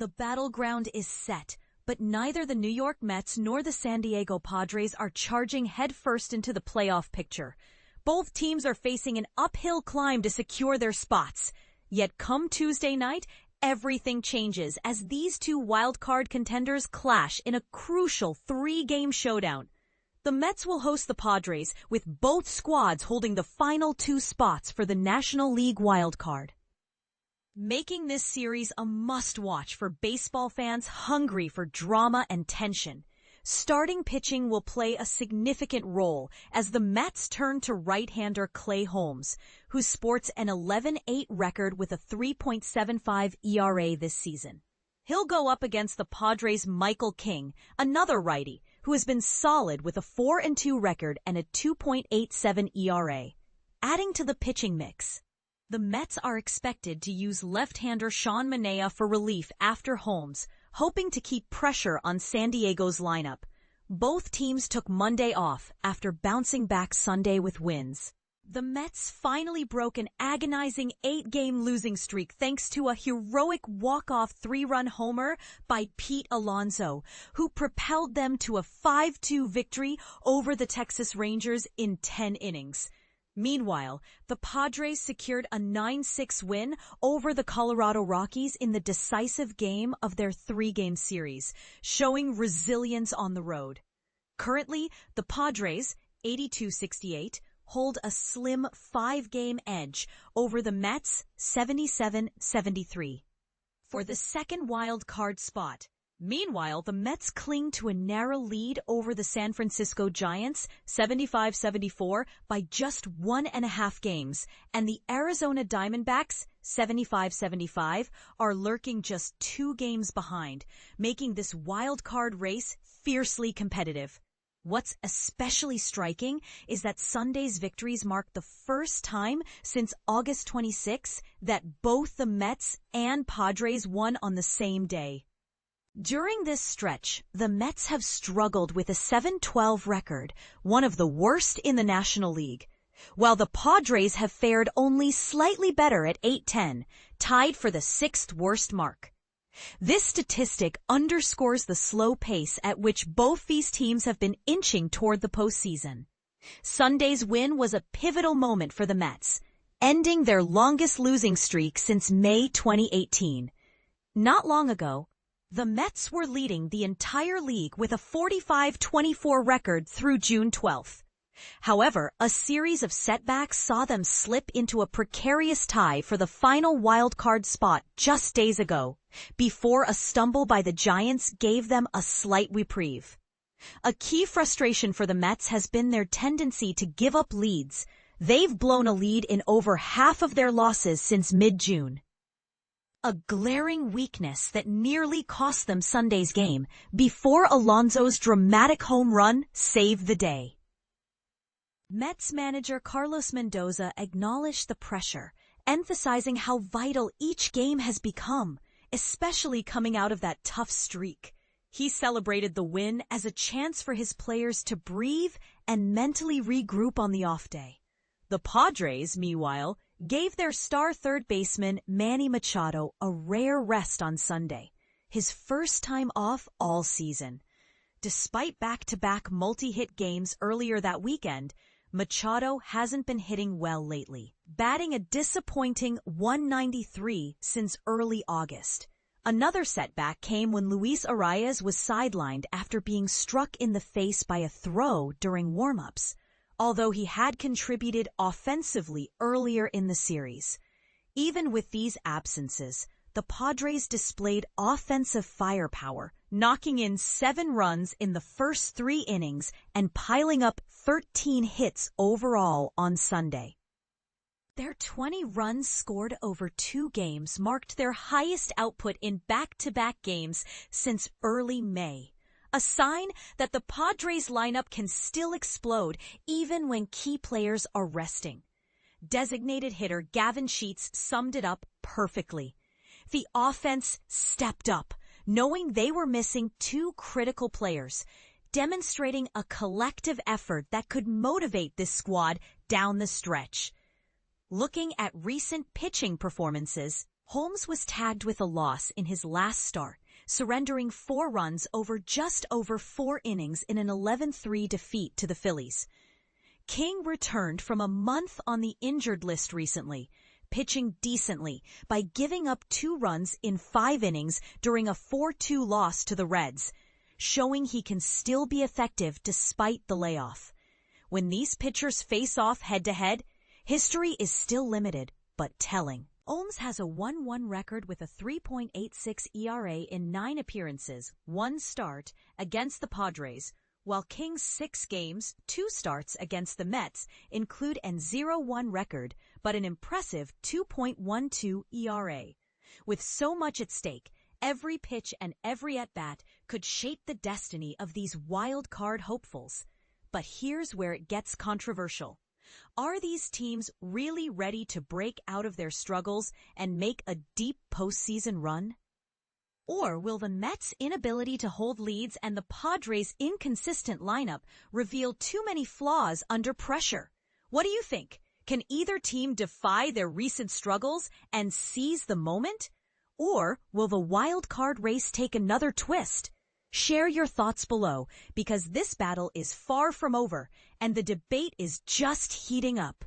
The battleground is set, but neither the New York Mets nor the San Diego Padres are charging headfirst into the playoff picture. Both teams are facing an uphill climb to secure their spots. Yet come Tuesday night, everything changes as these two wild-card contenders clash in a crucial three-game showdown. The Mets will host the Padres, with both squads holding the final two spots for the National League wildcard, making this series a must-watch for baseball fans hungry for drama and tension. Starting pitching will play a significant role as the Mets turn to right-hander Clay Holmes, who sports an 11-8 record with a 3.75 ERA this season. He'll go up against the Padres' Michael King, another righty, who has been solid with a 4-2 record and a 2.87 ERA. Adding to the pitching mix, the Mets are expected to use left-hander Sean Manaea for relief after Holmes, hoping to keep pressure on San Diego's lineup. Both teams took Monday off after bouncing back Sunday with wins. The Mets finally broke an agonizing 8-game losing streak thanks to a heroic walk-off 3-run homer by Pete Alonso, who propelled them to a 5-2 victory over the Texas Rangers in 10 innings. Meanwhile, the Padres secured a 9-6 win over the Colorado Rockies in the decisive game of their 3-game series, showing resilience on the road. Currently, the Padres, 82-68, hold a slim 5-game edge over the Mets, 77-73, for the second wild card spot. Meanwhile, the Mets cling to a narrow lead over the San Francisco Giants, 75-74, by just 1.5 games, and the Arizona Diamondbacks, 75-75, are lurking just 2 games behind, making this wild card race fiercely competitive. What's especially striking is that Sunday's victories mark the first time since August 26 that both the Mets and Padres won on the same day. During this stretch, the Mets have struggled with a 7-12 record, one of the worst in the National League, while the Padres have fared only slightly better at 8-10, tied for the 6th worst mark. This statistic underscores the slow pace at which both these teams have been inching toward the postseason. Sunday's win was a pivotal moment for the Mets, ending their longest losing streak since May 2018. Not long ago, the Mets were leading the entire league with a 45-24 record through June 12th. However, a series of setbacks saw them slip into a precarious tie for the final wild-card spot just days ago, before a stumble by the Giants gave them a slight reprieve. A key frustration for the Mets has been their tendency to give up leads. They've blown a lead in over half of their losses since mid-June, a glaring weakness that nearly cost them Sunday's game before Alonso's dramatic home run saved the day. Mets manager Carlos Mendoza acknowledged the pressure, emphasizing how vital each game has become, especially coming out of that tough streak. He celebrated the win as a chance for his players to breathe and mentally regroup on the off day. The Padres, meanwhile, gave their star third baseman Manny Machado a rare rest on Sunday, his first time off all season. Despite back-to-back multi-hit games earlier that weekend, Machado hasn't been hitting well lately, batting a disappointing .193 since early August. Another setback came when Luis Arias was sidelined after being struck in the face by a throw during warm-ups, although he had contributed offensively earlier in the series. Even with these absences, the Padres displayed offensive firepower, knocking in 7 runs in the first 3 innings and piling up 13 hits overall on Sunday. Their 20 runs scored over 2 games marked their highest output in back-to-back games since early May, a sign that the Padres lineup can still explode even when key players are resting. Designated hitter Gavin Sheets summed it up perfectly. The offense stepped up, knowing they were missing 2 critical players, demonstrating a collective effort that could motivate this squad down the stretch. Looking at recent pitching performances, Holmes was tagged with a loss in his last start, surrendering 4 runs over just over 4 innings in an 11-3 defeat to the Phillies. King returned from a month on the injured list recently, pitching decently by giving up 2 runs in 5 innings during a 4-2 loss to the Reds, showing he can still be effective despite the layoff. When these pitchers face off head-to-head, history is still limited, but telling. Holmes has a 1-1 record with a 3.86 ERA in 9 appearances, 1 start, against the Padres, while King's 6 games, 2 starts against the Mets include an 0-1 record, but an impressive 2.12 ERA. With so much at stake, every pitch and every at-bat could shape the destiny of these wild card hopefuls. But here's where it gets controversial. Are these teams really ready to break out of their struggles and make a deep postseason run? Or will the Mets' inability to hold leads and the Padres' inconsistent lineup reveal too many flaws under pressure? What do you think? Can either team defy their recent struggles and seize the moment? Or will the wild card race take another twist? Share your thoughts below, because this battle is far from over and the debate is just heating up.